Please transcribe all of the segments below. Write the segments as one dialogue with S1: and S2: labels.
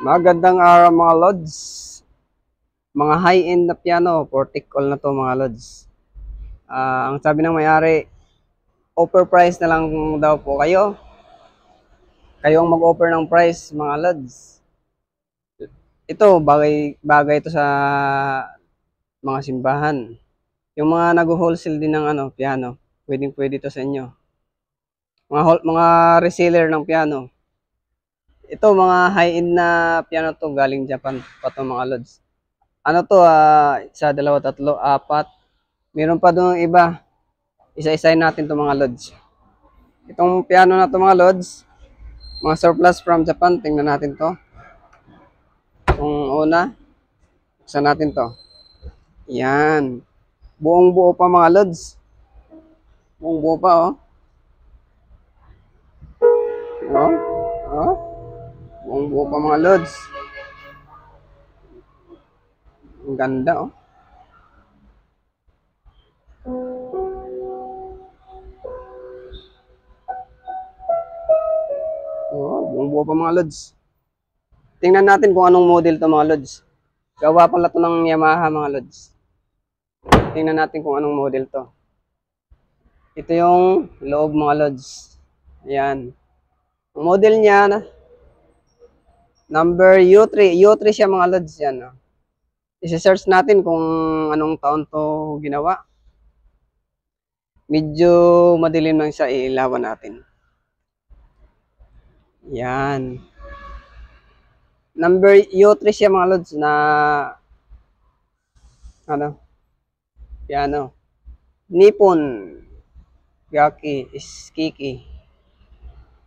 S1: Magandang araw mga lods. Mga high-end na piano, portic all na to mga lods. Ang sabi ng may-ari, offer price na lang daw po kayo. Kayo ang mag-offer ng price mga lods. Ito, bagay ito sa mga simbahan. Yung mga nag-wholesale din ng piano, pwede ito sa inyo. Mga reseller ng piano. Ito, mga high-end na piano to, galing Japan pa to mga lods. Ano to, isa, dalawa, tatlo, apat. Meron pa doon iba. Isa-isahin natin to mga lods. Itong piano na to mga lods, mga surplus from Japan, tingnan natin to. Itong una, buksan natin to. Yan. Buong buo pa mga lods. Buong buo pa oh. Oh, oh. Buong buo pa mga lods. Ang ganda oh. Oh, buong buo pa mga lods. Tingnan natin kung anong model to mga lods. Gawa pala to ng Yamaha mga lods. Tingnan natin kung anong model to. Ito yung loob mga lods. Ayan. Ang model niya, number U3. U3 siya mga lods yan. No? I-search natin kung anong taon to ginawa. Medyo madilim lang siya, iilawan natin. Yan. Number U3 siya mga lods na piano. Nippon. Gaki. Iskiki.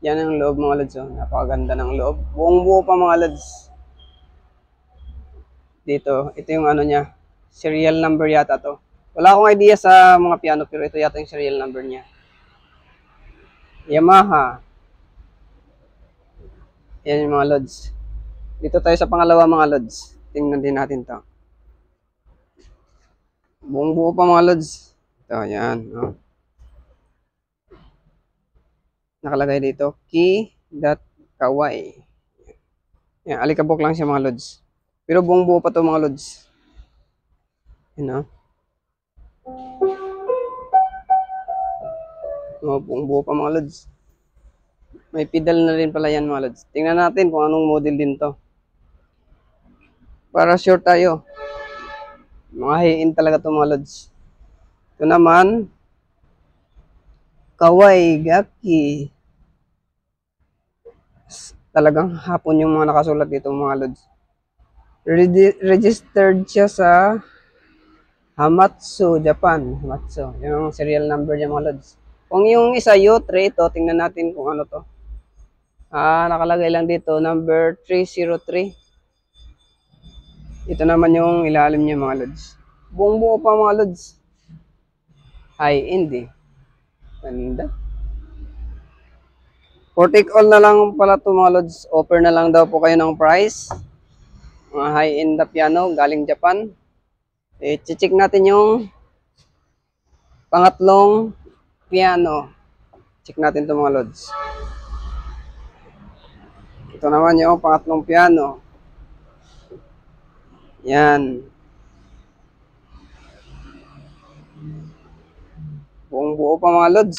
S1: Yan ang loob mga lods. Oh. Napakaganda ng loob. Buong buo pa mga lods. Dito. Ito yung niya. Serial number yata to. Wala akong idea sa mga piano pero ito yata yung serial number niya. Yamaha. Yan yung mga lods. Dito tayo sa pangalawa mga lods. Tingnan din natin to. Buong buo pa mga lods. Ito, yan. Oh. Nakalagay dito, key.kawai. Yan, alikabok lang siya mga lods. Pero buong buo pa to mga lods. Yan oh, buong buo pa mga lods. May pedal na rin pala yan mga lods. Tingnan natin kung anong model din to. Para sure tayo. Mga high-end talaga to mga lods. Ito naman, Kawai Gaki. Talagang hapon yung mga nakasulat dito mga lods. Registered siya sa Hamatsu, Japan. Hamatsu. Yung serial number niya mga lods. Kung yung isa U3, ito, tingnan natin kung ano to. Nakalagay lang dito, number 303. Ito naman yung ilalim niya mga lods. Buong buo pa mga lods. High-end eh. Ganda. For take all na lang pala to mga lods. Offer na lang daw po kayo ng price. Mga high-end na piano galing Japan. I-check natin yung pangatlong piano. Check natin to mga lods. Ito naman yung pangatlong piano. Yan. Buong buo pa mga lods.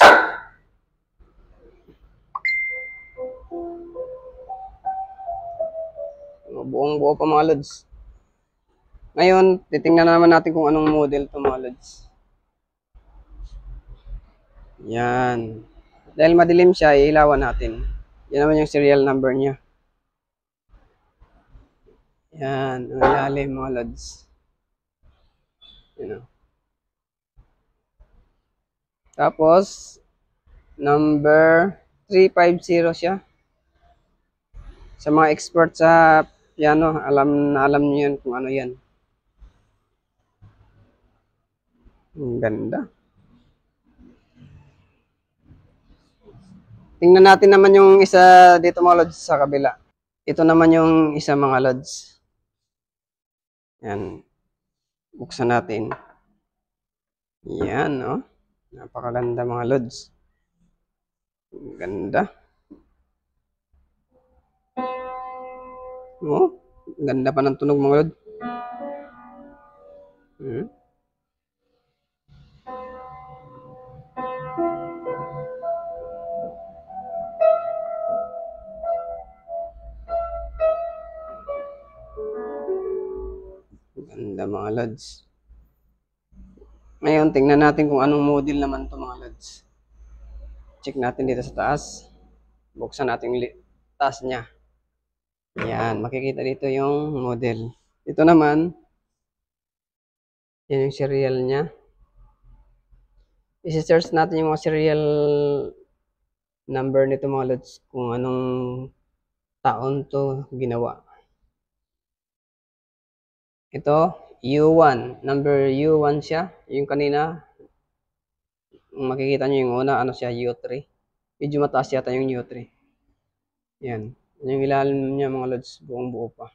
S1: Buong buo pa mga lods. Ngayon, titingnan naman natin kung anong model to mga lods. Yan. Dahil madilim siya, iilawan natin. Yan naman yung serial number niya. Yan, ang ilalim mga lods. Yan o. Tapos, number 350 siya. Sa mga expert sa piano, alam niyo yan kung ano yan. Ang ganda. Tingnan natin naman yung isa dito mga lods sa kabila. Ito naman yung isa mga lods. Yan. Buksan natin. Yan, no? Napakaganda mga lods. Ganda. Oh, ganda pa ng tunog mga lods. Hmm? Ganda mga lods. Ngayon, tingnan natin kung anong model naman to mga lods. Check natin dito sa taas. Buksan natin yung taas niya. Yan, makikita dito yung model. Ito naman, yan yung serial niya. I-search natin yung mga serial number nito mga lods kung anong taon to ginawa. Ito, U1. Number U1 siya. Yung kanina, makikita nyo yung una, ano siya, U3. Medyo mataas yata yung U3. Yan. Yung ilalim niya mga lods, buong buo pa.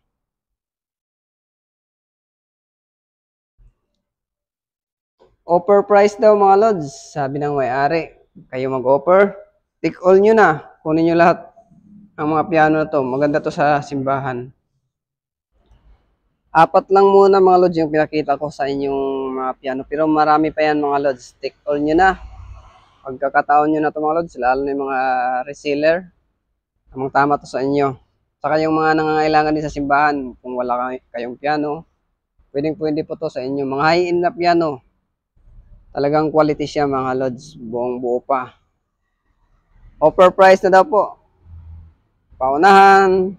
S1: Offer price daw mga lods, sabi ng may-ari. Kayo mag-offer, take all nyo na. Kunin nyo lahat ang mga piano na to. Maganda to sa simbahan. 4 lang muna mga lods yung pinakita ko sa inyong mga piano. Pero marami pa yan mga lods. Take all nyo na. Pagkakataon nyo na to mga lods, lalo na yung mga reseller. Tamang tama to sa inyo. Saka yung mga nangangailangan din sa simbahan, kung wala kayong piano, pwedeng-pwede po to sa inyo. Mga high-end na piano. Talagang quality siya mga lods. Buong buo pa. Offer price na daw po. Paunahan.